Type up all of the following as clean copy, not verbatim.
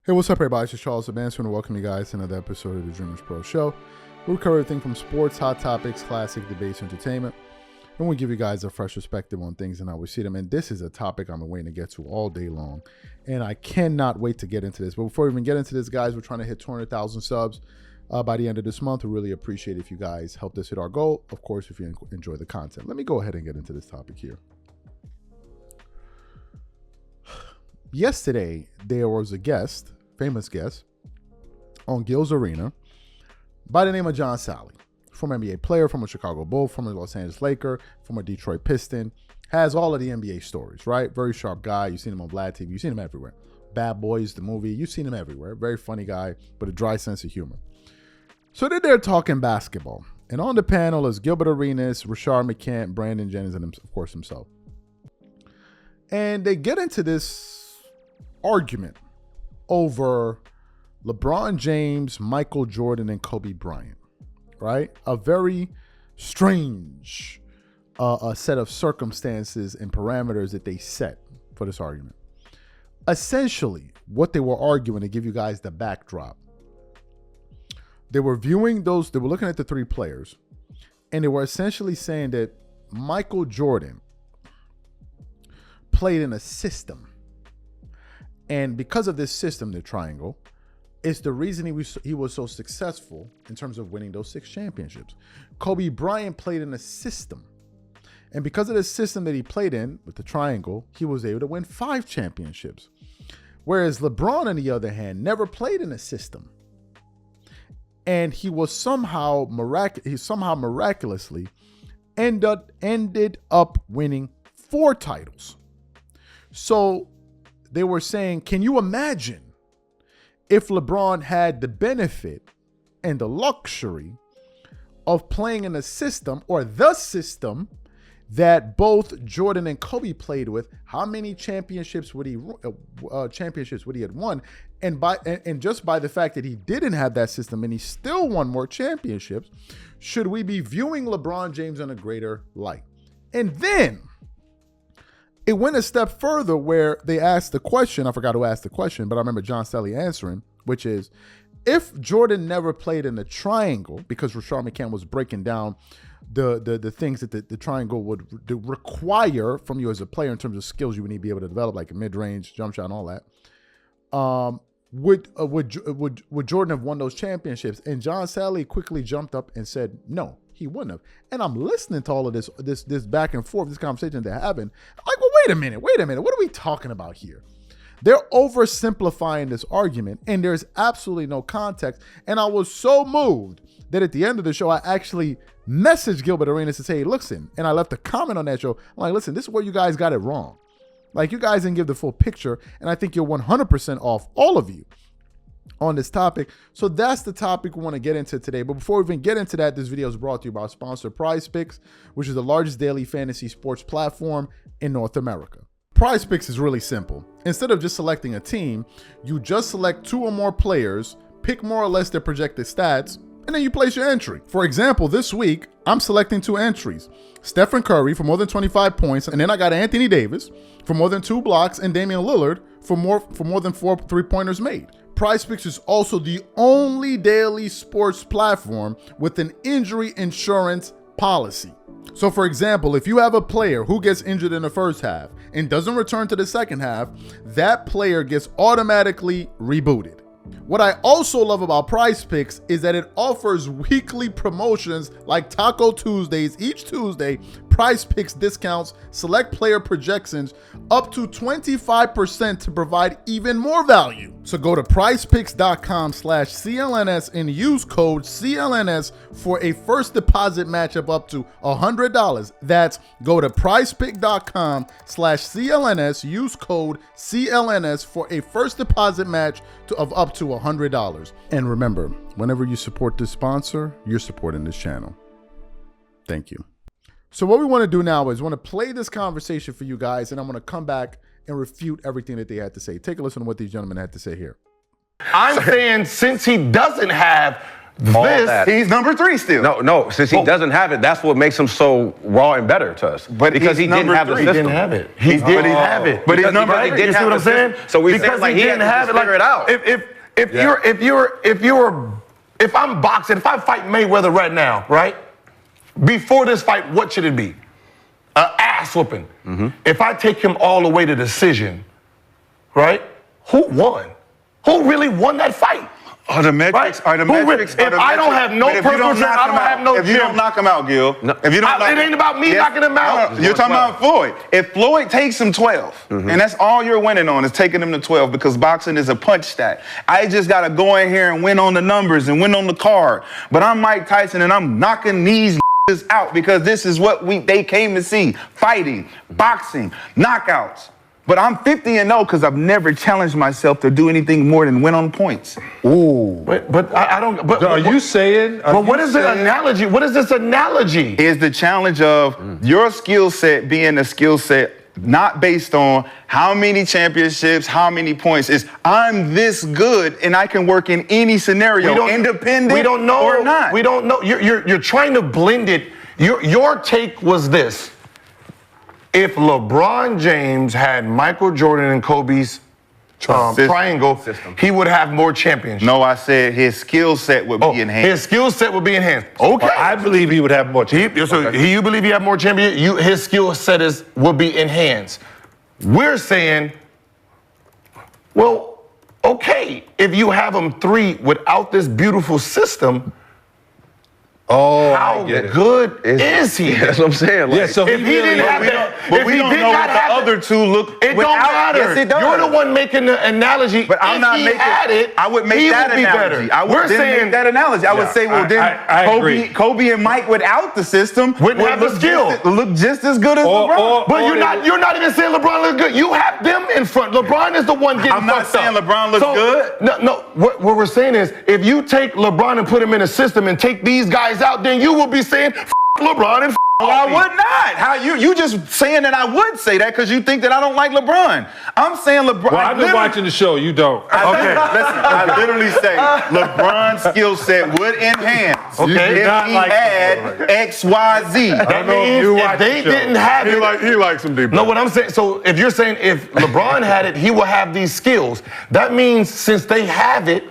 Hey, what's up, everybody? It's Charles Advancement, and welcome you guys to another episode of the DREAMERSPRO show. We cover everything from sports, hot topics, classic debates, entertainment, and we give you guys a fresh perspective on things and how we see them. And this is a topic I've been waiting to get to all day long, and I cannot wait to get into this. But before we even get into this, guys, we're trying to hit 200,000 subs by the end of this month. We really appreciate if you guys help us hit our goal. Of course, if you enjoy the content. Let me go ahead and get into this topic here. Yesterday, there was a guest, famous guest, on Gil's Arena by the name of John Salley. Former NBA player, former Chicago Bull, former Los Angeles Laker, former Detroit Piston. Has all of the NBA stories, right? Very sharp guy. You've seen him on Vlad TV. You've seen him everywhere. Bad Boys, the movie. You've seen him everywhere. Very funny guy, but a dry sense of humor. So they're there talking basketball. And on the panel is Gilbert Arenas, Rashard McCants, Brandon Jennings, and of course himself. And they get into this argument over LeBron James, Michael Jordan, and Kobe Bryant, right? A very strange a set of circumstances and parameters that they set for this argument. Essentially, what they were arguing, to give you guys the backdrop, they were looking at the three players, and they were essentially saying that Michael Jordan played in a system. And because of this system, the triangle, it's the reason he was so successful in terms of winning those 6 championships. Kobe Bryant played in a system. And because of the system that he played in with the triangle, he was able to win 5 championships. Whereas LeBron, on the other hand, never played in a system. And he was somehow miraculously ended up winning 4 titles. So they were saying, can you imagine if LeBron had the benefit and the luxury of playing in a system, or the system, that both Jordan and Kobe played with? How many championships would he have won? And just by the fact that he didn't have that system and he still won more championships, should we be viewing LeBron James in a greater light? And then it went a step further where they asked the question. I forgot who asked the question, but I remember John Salley answering, which is, if Jordan never played in the triangle, because Rashard McCants was breaking down the things that the triangle would require from you as a player in terms of skills you would need to be able to develop, like a mid-range, jump shot, and all that, would Jordan have won those championships? And John Salley quickly jumped up and said, no, he wouldn't have. And I'm listening to all of this back and forth, this conversation they're having. I'm like, well, wait a minute. What are we talking about here? They're oversimplifying this argument, and there's absolutely no context. And I was so moved that at the end of the show, I actually messaged Gilbert Arenas to say, hey, listen, and I left a comment on that show. I'm like, listen, this is where you guys got it wrong. Like, you guys didn't give the full picture, and I think you're 100% off, all of you, on this topic. So that's the topic we want to get into today. But before we even get into that, this video is brought to you by our sponsor, PrizePicks, which is the largest daily fantasy sports platform in North America. PrizePicks is really simple. Instead of just selecting a team, you just select 2 or more players, pick more or less their projected stats, and then you place your entry. For example, this week, I'm selecting 2 entries. Stephen Curry for more than 25 points, and then I got Anthony Davis for more than 2 blocks, and Damian Lillard for more than 4 3-pointers made. PrizePicks is also the only daily sports platform with an injury insurance policy. So for example, if you have a player who gets injured in the first half and doesn't return to the second half, that player gets automatically rebooted. What I also love about PrizePicks is that it offers weekly promotions like Taco Tuesdays. Each Tuesday, PrizePicks discounts select player projections up to 25% to provide even more value. So go to prizepicks.com/CLNS and use code CLNS for a first deposit matchup up to $100. That's go to prizepicks.com/CLNS, use code CLNS for a first deposit match of up to $100. And remember, whenever you support this sponsor, you're supporting this channel. Thank you. So what we want to do now is want to play this conversation for you guys, and I'm going to come back and refute everything that they had to say. Take a listen to what these gentlemen had to say here. I'm saying, since he doesn't have He's number 3 still. No. Since he doesn't have it, that's what makes him so raw and better to us. But because he didn't have the system. He didn't have it. He didn't have it. But he's number 3. You see what I'm saying? So we because said like he he had didn't to have just it. figure it out. If I'm boxing, if I fight Mayweather right now, right? Before this fight, what should it be? An ass whooping. If I take him all the way to decision, right? Who won? Who really won that fight? Are the metrics? Right? If I don't have no personal training, I don't have no If you don't knock him out, Gil. If you don't it ain't about me knocking him out. No, you're talking about Floyd. If Floyd takes him 12, and that's all you're winning on is taking him to 12 because boxing is a punch stat. I just got to go in here and win on the numbers and win on the card. But I'm Mike Tyson and I'm knocking these out because this is what they came to see. Fighting, boxing, knockouts. But I'm 50-0 because I've never challenged myself to do anything more than win on points. Ooh. But I don't. But are you saying? But what is the analogy? What is this analogy? Is the challenge of your skill set being a skill set not based on how many championships, how many points. Is I'm this good and I can work in any scenario, independent we don't know, or not. We don't know. You're trying to blend it. Your take was this. If LeBron James had Michael Jordan and Kobe's triangle, he would have more championships. No, I said his skill set would be enhanced. His skill set would be enhanced. Okay. Well, I believe he would have more championships. You believe he have more championships? His skill set would be enhanced. We're saying, well, okay, if you have him 3 without this beautiful system, how good is he? That's what I'm saying. Like, so if he didn't have that, but we don't know what the other 2 look. It don't matter. Yes, it does. You're the one making the analogy. But I'm not making. I would make that analogy. I would make that analogy. I would say, well, then Kobe and Mike without the system wouldn't have the skill. Look just as good as LeBron. But you're not even saying LeBron looks good. You have them in front. LeBron is the one getting fucked up. I'm not saying LeBron looks good. No. What we're saying is, if you take LeBron and put him in a system and take these guys out, then you will be saying LeBron and I would not. How you just saying that I would say that because you think that I don't like LeBron. I'm saying LeBron. Well, I've been watching the show. You don't. Listen, I literally say LeBron's skill set would enhance if he had X, Y, Z. That means if they didn't have it. He likes some deep. No, what I'm saying. So if you're saying if LeBron had it, he will have these skills. That means since they have it.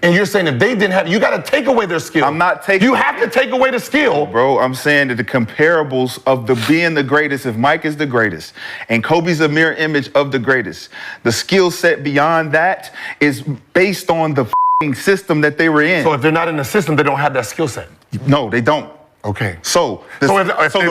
And you're saying if they didn't have, you got to take away their skill. I'm not taking. You have to take away the skill, bro. I'm saying that the comparables of being the greatest. If Mike is the greatest, and Kobe's a mirror image of the greatest, the skill set beyond that is based on the system that they were in. So if they're not in the system, they don't have that skill set. No, they don't. Okay. So the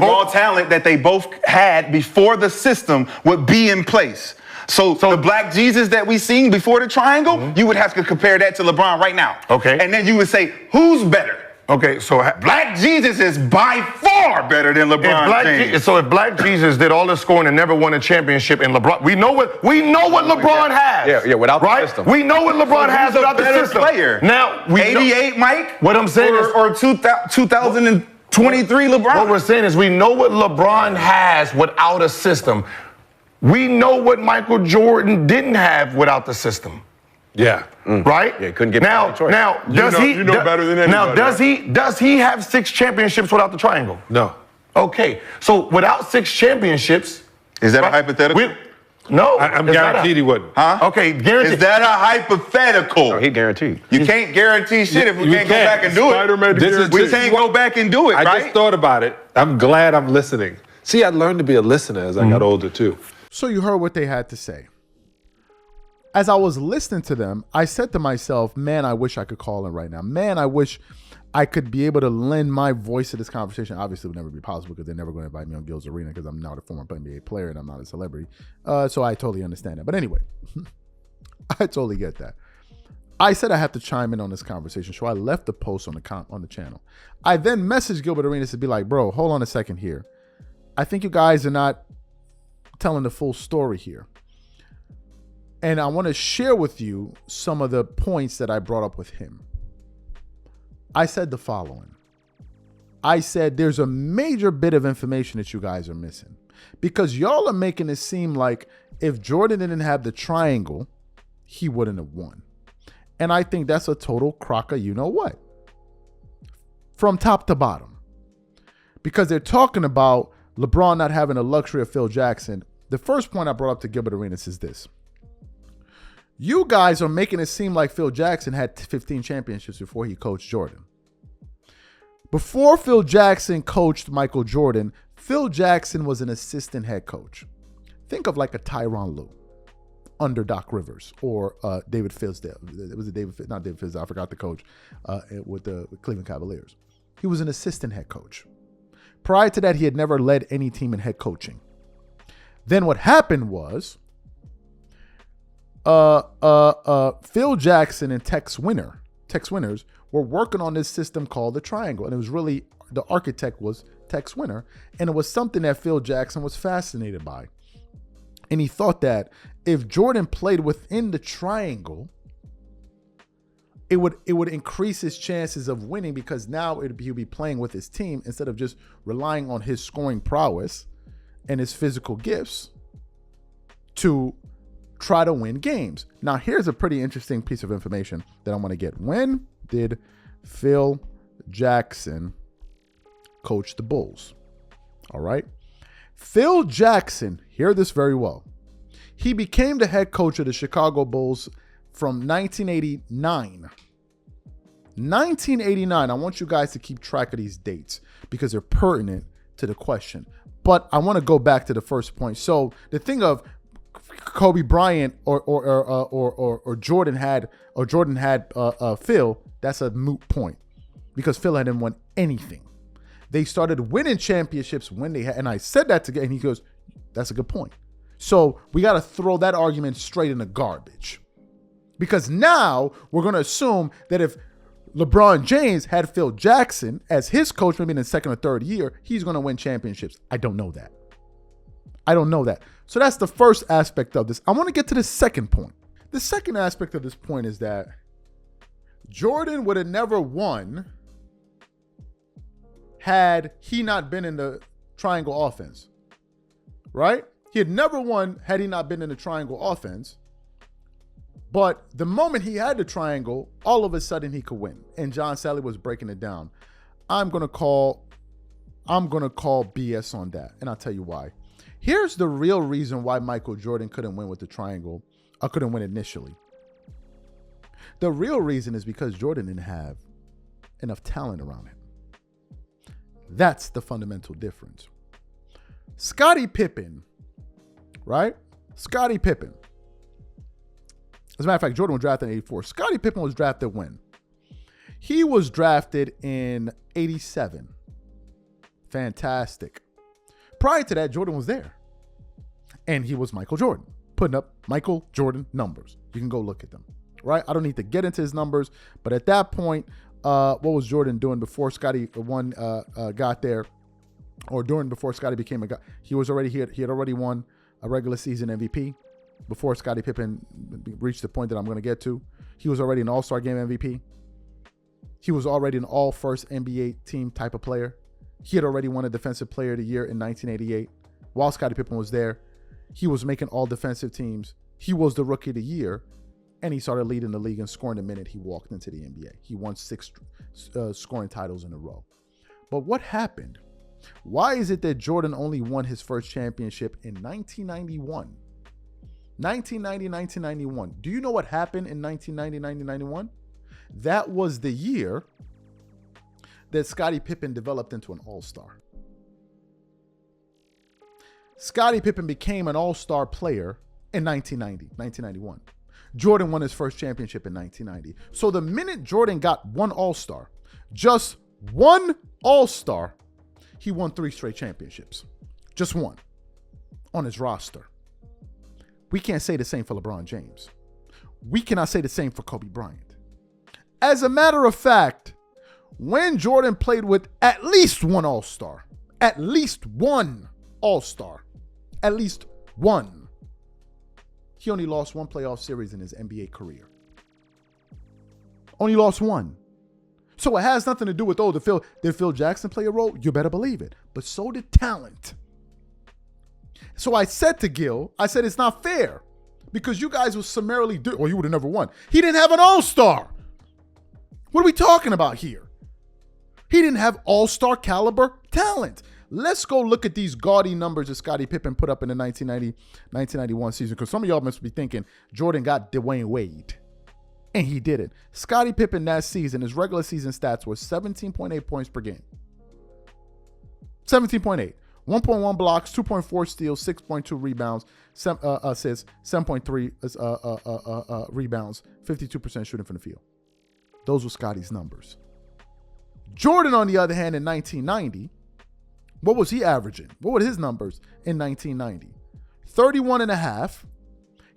raw talent that they both had before the system would be in place. So the Black Jesus that we seen before the triangle, you would have to compare that to LeBron right now. Okay. And then you would say, who's better? Okay, so Black Jesus is by far better than LeBron James. So if Black Jesus did all the scoring and never won a championship in LeBron, we know what LeBron has. Yeah, without the system. We know what LeBron has without the system. Player. Now, 88 Mike? What I'm saying is, or 2023 LeBron? What we're saying is we know what LeBron has without a system. We know what Michael Jordan didn't have without the system. Yeah. Right? Yeah, couldn't get now, choice. Now, you know better than anybody. Now, does he have 6 championships without the triangle? No. Okay. So without 6 championships. Is that a hypothetical? No. I'm guaranteed he wouldn't. Huh? Okay, guaranteed. Is that a hypothetical? No, he guaranteed. You can't guarantee shit if we can't go back and do it. We can't go back and do it, right? I just thought about it. I'm glad I'm listening. See, I learned to be a listener as I got older, too. So you heard what they had to say. As I was listening to them, I said to myself, man, I wish I could call in right now. Man, I wish I could be able to lend my voice to this conversation. Obviously, it would never be possible because they're never going to invite me on Gil's Arena because I'm not a former NBA player and I'm not a celebrity. So I totally understand that. But anyway, I totally get that. I said I have to chime in on this conversation, so I left the post on the channel. I then messaged Gilbert Arenas to be like, bro, hold on a second here. I think you guys are not telling the full story here. And I want to share with you some of the points that I brought up with him. I said the following. I said there's a major bit of information that you guys are missing because y'all are making it seem like if Jordan didn't have the triangle, he wouldn't have won. And I think that's a total crocker, you know what? from top to bottom. Because they're talking about LeBron not having the luxury of Phil Jackson. The first point I brought up to Gilbert Arenas is this. You guys are making it seem like Phil Jackson had 15 championships before he coached Jordan. Before Phil Jackson coached Michael Jordan, Phil Jackson was an assistant head coach. Think of like a Tyronn Lue under Doc Rivers or David Fizdale. It was not David Fizdale. I forgot the coach with the Cleveland Cavaliers. He was an assistant head coach. Prior to that, he had never led any team in head coaching. Then what happened was Phil Jackson and Tex Winners were working on this system called the triangle. And it was really, the architect was Tex Winner. And it was something that Phil Jackson was fascinated by. And he thought that if Jordan played within the triangle, it would increase his chances of winning, because now he'll be playing with his team instead of just relying on his scoring prowess and his physical gifts to try to win games. Now, here's a pretty interesting piece of information that I want to get. When did Phil Jackson coach the Bulls? All right. Phil Jackson, hear this very well. He became the head coach of the Chicago Bulls from 1989. 1989. I want you guys to keep track of these dates because they're pertinent to the question. But I want to go back to the first point. So the thing of Kobe Bryant or Jordan had Phil, that's a moot point because Phil hadn't won anything. They started winning championships when they had, and I said that to, and he goes, that's a good point. So we got to throw that argument straight in the garbage, because now we're going to assume that if LeBron James had Phil Jackson as his coach, maybe in the second or third year, he's going to win championships. I don't know that. So that's the first aspect of this. I want to get to the second point. The second aspect of this point is that Jordan would have never won had he not been in the triangle offense, right? He had never won had he not been in the triangle offense. But the moment he had the triangle, all of a sudden he could win. And John Salley was breaking it down. I'm gonna call BS on that, and I'll tell you why. Here's the real reason why Michael Jordan couldn't win with the triangle, or couldn't win initially. The real reason is because Jordan didn't have enough talent around him. That's the fundamental difference. Scottie Pippen, right? Scottie Pippen. As a matter of fact, Jordan was drafted in 84. Scottie Pippen was drafted when? He was drafted in 87. Fantastic. Prior to that, Jordan was there. And he was Michael Jordan, putting up Michael Jordan numbers. You can go look at them, right? I don't need to get into his numbers, but at that point, what was Jordan doing before Scottie got there, or before Scottie became a guy? He was already here. He had already won a regular season MVP before Scottie Pippen reached the point that I'm going to get to. He was already an All-Star Game MVP. He was already an all-first NBA team type of player. He had already won a Defensive Player of the Year in 1988. While Scottie Pippen was there, he was making all defensive teams. He was the Rookie of the Year, and he started leading the league and scoring the minute he walked into the NBA. He won 6 scoring titles in a row. But what happened? Why is it that Jordan only won his first championship in 1991? 1990, 1991. Do you know what happened in 1990, 1991? That was the year that Scottie Pippen developed into an all-star. Scottie Pippen became an all-star player in 1991. Jordan won his first championship in 1990. So the minute Jordan got one all-star, just one all-star, he won 3 straight championships. Just one on his roster. We can't say the same for LeBron James. We cannot say the same for Kobe Bryant. As a matter of fact, when Jordan played with at least one all-star, at least one all-star, at least one, he only lost one playoff series in his NBA career. Only lost one. So it has nothing to do with, did Phil Jackson play a role? You better believe it. But so did talent. So I said to Gil, it's not fair because you guys will summarily do, well, you would have never won. He didn't have an all-star. What are we talking about here? He didn't have all-star caliber talent. Let's go look at these gaudy numbers that Scottie Pippen put up in the 1991 season, because some of y'all must be thinking Jordan got Dwayne Wade, and he didn't. Scottie Pippen that season, his regular season stats were 17.8 points per game. 17.8. 1.1 blocks, 2.4 steals, 6.2 rebounds, assists, 7.3 rebounds, 52% shooting from the field. Those were Scottie's numbers. Jordan, on the other hand, in 1990, what was he averaging? What were his numbers in 1990? 31 and a half.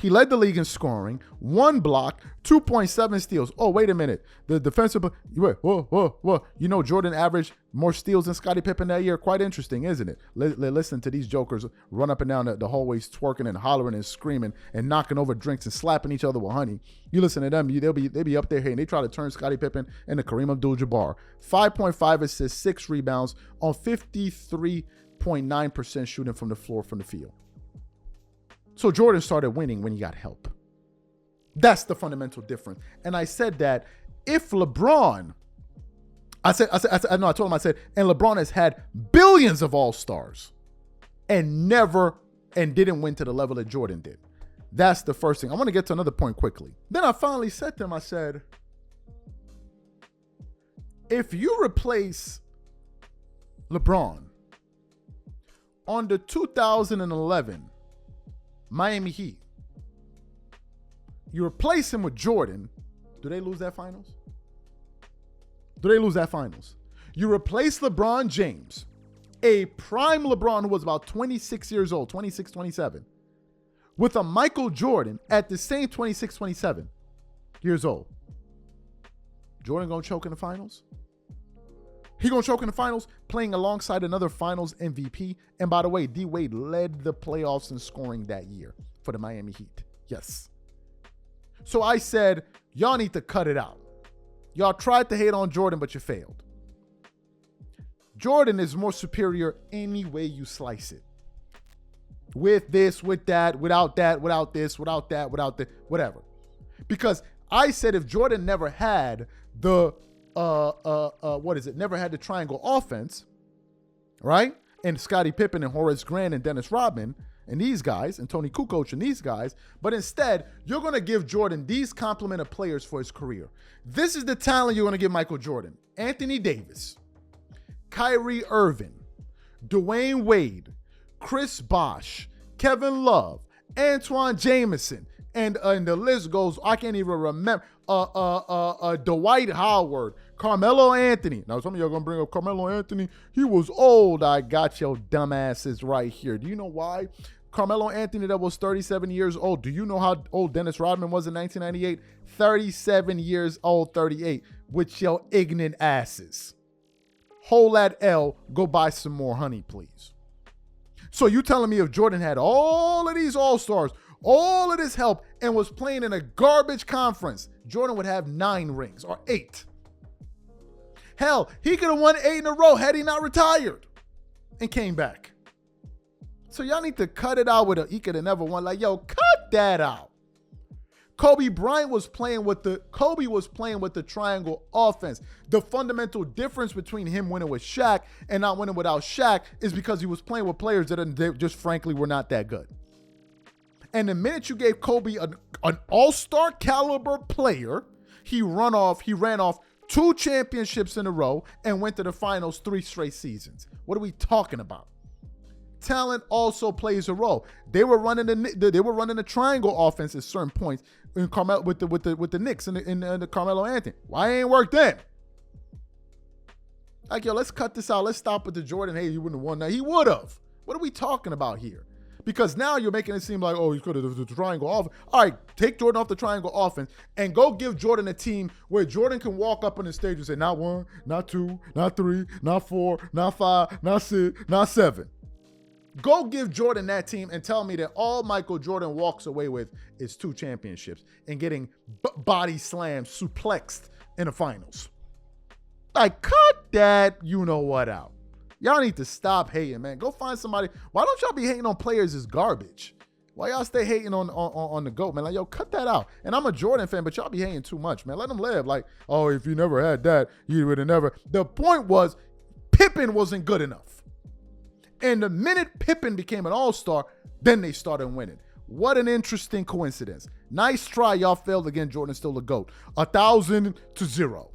He led the league in scoring, 1 block, 2.7 steals. Oh, wait a minute. The defensive, whoa. You know, Jordan averaged more steals than Scottie Pippen that year. Quite interesting, isn't it? Listen to these jokers run up and down the hallways, twerking and hollering and screaming and knocking over drinks and slapping each other with honey. You listen to them, they'll be up there hating. They try to turn Scottie Pippen into Kareem Abdul-Jabbar. 5.5 assists, 6 rebounds on 53.9% shooting from the floor, from the field. So Jordan started winning when he got help. That's the fundamental difference. And I said that if LeBron, I told him, and LeBron has had billions of all-stars and didn't win to the level that Jordan did. That's the first thing. I want to get to another point quickly. Then I finally said to him, I said, if you replace LeBron on the 2011 Miami Heat, you replace him with Jordan, do they lose that finals? Do they lose that finals? You replace LeBron James, a prime LeBron who was about 26 years old, 26, 27, with a Michael Jordan at the same 26, 27 years old. Jordan gonna choke in the finals? He gonna choke in the finals playing alongside another finals MVP. And by the way, D Wade led the playoffs in scoring that year for the Miami Heat. Yes. So I said, y'all need to cut it out. Y'all tried to hate on Jordan, but you failed. Jordan is more superior any way you slice it. With this, with that, without that, without this, without that, without that, whatever. Because I said if Jordan never had the never had the triangle offense, right? And Scottie Pippen and Horace Grant and Dennis Rodman and these guys and Tony Kukoc and these guys, but instead you're going to give Jordan these complement of players for his career. This is the talent you're going to give Michael Jordan: Anthony Davis, Kyrie Irving, Dwayne Wade, Chris Bosh, Kevin Love, Antoine Jameson, and the list goes. I can't even remember. Dwight Howard, Carmelo Anthony. Now, some of y'all gonna bring up Carmelo Anthony. He was old. I got your dumbasses right here. Do you know why? Carmelo Anthony, that was 37 years old. Do you know how old Dennis Rodman was in 1998? 37 years old, 38, with your ignorant asses. Hold that L. Go buy some more honey, please. So you telling me if Jordan had all of these all-stars, all of this help, and was playing in a garbage conference, Jordan would have 9 rings or 8. Hell, he could have won 8 in a row had he not retired and came back. So y'all need to cut it out with he could have never won. Like, yo, cut that out. Kobe was playing with the triangle offense. The fundamental difference between him winning with Shaq and not winning without Shaq is because he was playing with players that just frankly were not that good. And the minute you gave Kobe an all-star caliber player, he ran off 2 championships in a row and went to the finals 3 straight seasons. What are we talking about? Talent also plays a role. They were running the triangle offense at certain points in Carmelo with the Knicks and the Carmelo Anthony. Why ain't worked then? Like, yo, let's cut this out. Let's stop with the Jordan. Hey, he wouldn't have won that. He would have. What are we talking about here? Because now you're making it seem like, oh, he's good at the triangle offense. All right, take Jordan off the triangle offense and go give Jordan a team where Jordan can walk up on the stage and say, not 1, not 2, not 3, not 4, not 5, not 6, not 7. Go give Jordan that team and tell me that all Michael Jordan walks away with is 2 championships and getting body slammed, suplexed in the finals. Like, cut that you-know-what out. Y'all need to stop hating, man. Go find somebody. Why don't y'all be hating on players as garbage? Why y'all stay hating on the GOAT, man? Like, yo, cut that out. And I'm a Jordan fan, but y'all be hating too much, man. Let him live. Like, oh, if you never had that, you would have never. The point was, Pippen wasn't good enough. And the minute Pippen became an all-star, then they started winning. What an interesting coincidence. Nice try. Y'all failed again. Jordan's still the GOAT. 1,000 to 0.